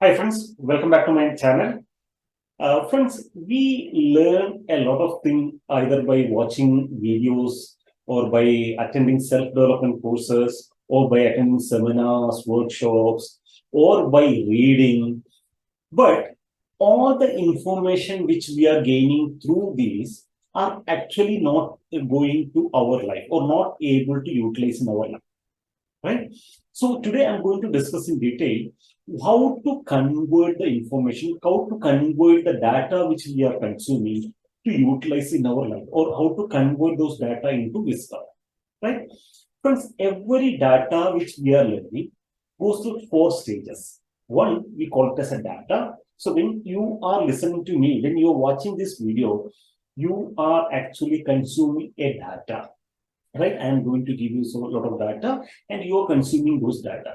Hi friends, welcome back to my channel. Friends, we learn a lot of things either by watching videos or by attending self-development courses or by attending seminars, workshops, or by reading. But all the information which we are gaining through these are actually not going to our life or not able to utilize in our life. Right? So today I'm going to discuss in detail how to convert the information, how to convert the data which we are consuming to utilize in our life, or how to convert those data into wisdom. Right? Friends, every data which we are learning goes through 4 stages. One, we call it as a data. So when you are listening to me, when you are watching this video, you are actually consuming a data. Right? I am going to give you a lot of data and you are consuming those data.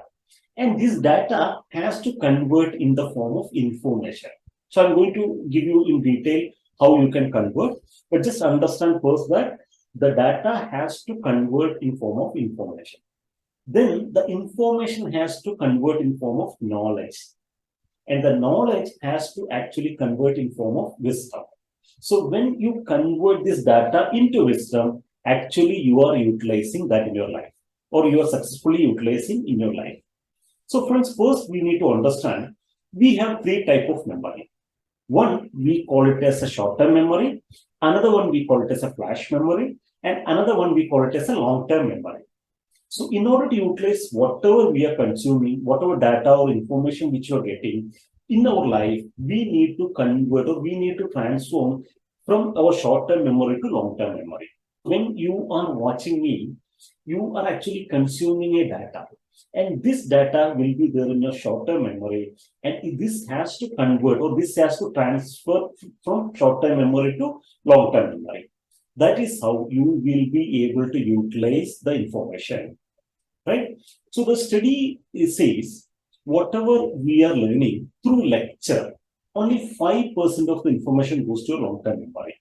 And this data has to convert in the form of information. So I'm going to give you in detail how you can convert, but just understand first that the data has to convert in form of information. Then the information has to convert in form of knowledge. And the knowledge has to actually convert in form of wisdom. So when you convert this data into wisdom, actually you are utilizing that in your life, or you are successfully utilizing in your life. So friends, first we need to understand we have 3 types of memory. One, we call it as a short-term memory. Another one, we call it as a flash memory. And another one, we call it as a long-term memory. So in order to utilize whatever we are consuming, whatever data or information which you are getting in our life, we need to convert or we need to transform from our short-term memory to long-term memory. When you are watching me, you are actually consuming a data. And this data will be there in your short-term memory. And this has to convert or this has to transfer from short-term memory to long-term memory. That is how you will be able to utilize the information. Right? So the study says whatever we are learning through lecture, only 5% of the information goes to long-term memory.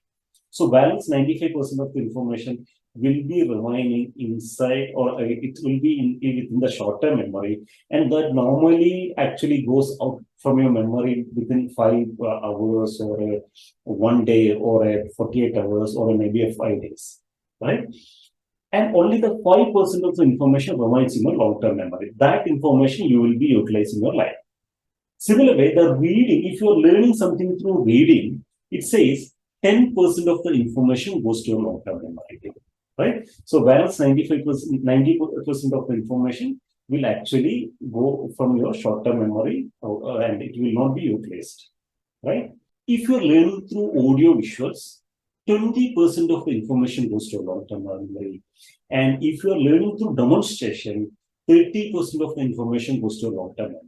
So balance 95% of the information will be remaining inside, or it will be within the short-term memory, and that normally actually goes out from your memory within 5 hours, or a 1 day, or a 48 hours, or maybe a 5 days, right? And only the 5% of the information remains in your long-term memory. That information you will be utilizing in your life. Similarly, the reading, if you are learning something through reading, it says 10% of the information goes to your long-term memory, right? So whereas 95%, 90% of the information will actually go from your short-term memory and it will not be utilized, right? If you're learning through audio visuals, 20% of the information goes to your long-term memory. And if you're learning through demonstration, 30% of the information goes to your long-term memory.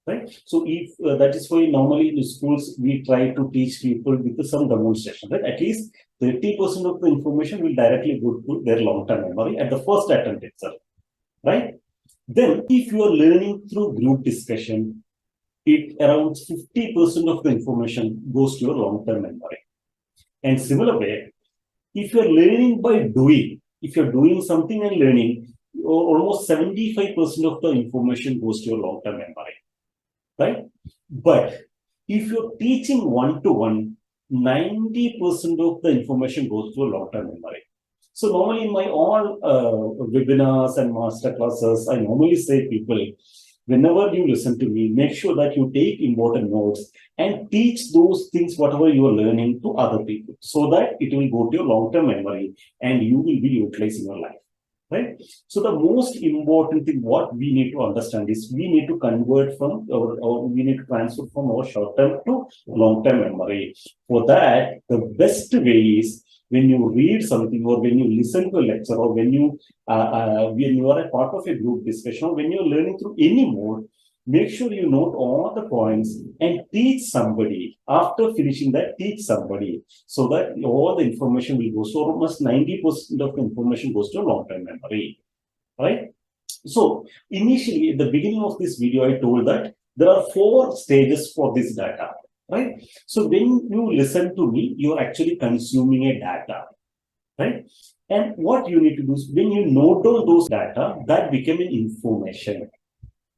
Right? So if that is why normally in the schools we try to teach people with some demonstration, right? At least 30% of the information will directly go to their long-term memory at the first attempt itself, right? Then if you are learning through group discussion, it around 50% of the information goes to your long-term memory. And similar way, if you are learning by doing, if you're doing something and learning, almost 75% of the information goes to your long-term memory. Right? But if you're teaching one-to-one, 90% of the information goes to a long-term memory. So normally in my all webinars and master classes, I normally say people, whenever you listen to me, make sure that you take important notes and teach those things, whatever you are learning, to other people, so that it will go to your long-term memory and you will be utilizing your life. Right? So the most important thing what we need to understand is we need to convert from or we need to transfer from our short-term to long-term memory. For that, the best way is when you read something or when you listen to a lecture or when you are a part of a group discussion or when you're learning through any mode, make sure you note all the points and teach somebody. After finishing that, teach somebody so that all the information will go. So almost 90% of the information goes to long-term memory, right? So initially, at the beginning of this video, I told that there are 4 stages for this data, right? So when you listen to me, you're actually consuming a data, right? And what you need to do is when you note down those data, that became an information.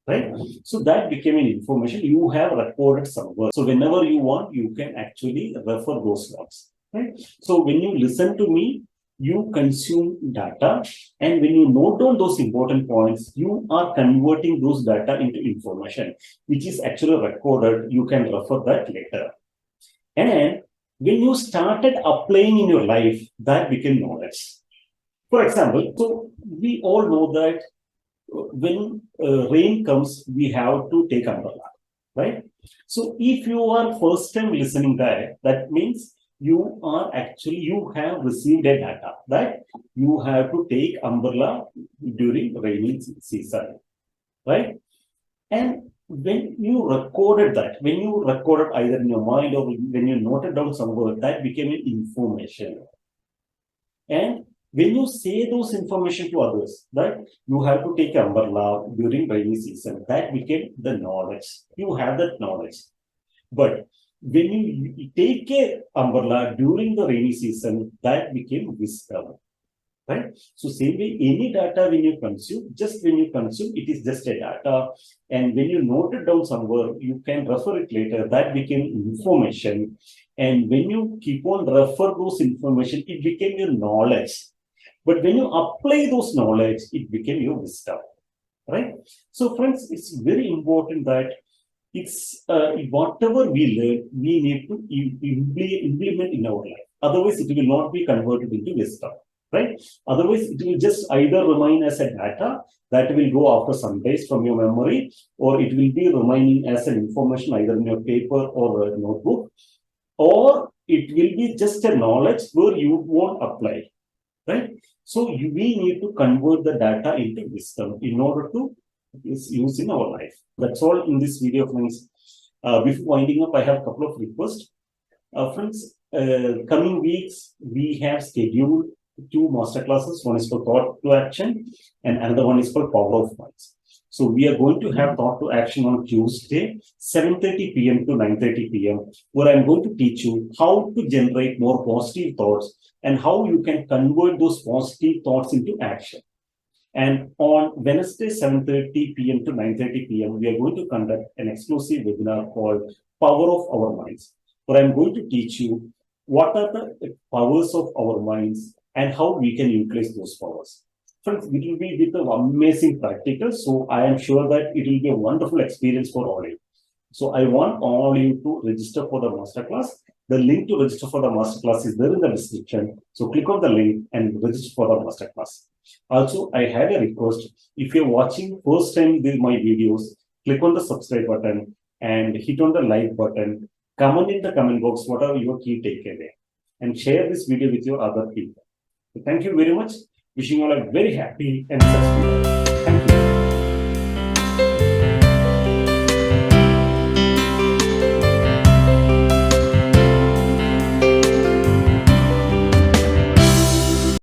right? So that became an information you have recorded somewhere. So whenever you want, you can actually refer those words, right? So when you listen to me, you consume data, and when you note down those important points, you are converting those data into information, which is actually recorded. You can refer that later. And when you started applying in your life, that became knowledge. For example, so we all know that when rain comes, we have to take umbrella, right? So if you are first time listening that means you have received a data that you have to take umbrella during rainy season, right? And when you recorded either in your mind or when you noted down somewhere, that became an information. And when you say those information to others, that you have to take umbrella during rainy season, that became the knowledge. You have that knowledge. But when you take a umbrella during the rainy season, that became wisdom. Right? So same way, any data when you consume, it is just a data. And when you note it down somewhere, you can refer it later. That became information. And when you keep on refer those information, it became your knowledge. But when you apply those knowledge, it became your wisdom. Right? So friends, it's very important that it's whatever we learn, we need to implement in our life. Otherwise, it will not be converted into wisdom. Right? Otherwise, it will just either remain as a data that will go after some days from your memory, or it will be remaining as an information either in your paper or a notebook, or it will be just a knowledge where you won't apply. Right? So we need to convert the data into wisdom in order to use in our life. That's all in this video, friends. Before winding up, I have a couple of requests. Friends, coming weeks, we have scheduled two master classes. One is for thought to action, and another one is for power of minds. So we are going to have thought to action on Tuesday, 7:30 p.m. to 9:30 p.m., where I'm going to teach you how to generate more positive thoughts and how you can convert those positive thoughts into action. And on Wednesday, 7:30 p.m. to 9:30 p.m., we are going to conduct an exclusive webinar called Power of Our Minds, where I'm going to teach you what are the powers of our minds and how we can utilize those powers. Friends, it will be with an amazing practical, so I am sure that it will be a wonderful experience for all of you. So I want all of you to register for the masterclass. The link to register for the masterclass is there in the description. So click on the link and register for the masterclass. Also, I have a request. If you're watching first time my videos, click on the subscribe button and hit on the like button. Comment in the comment box whatever your key takeaway, and share this video with your other people. So thank you very much. Wishing you all a very happy and successful life.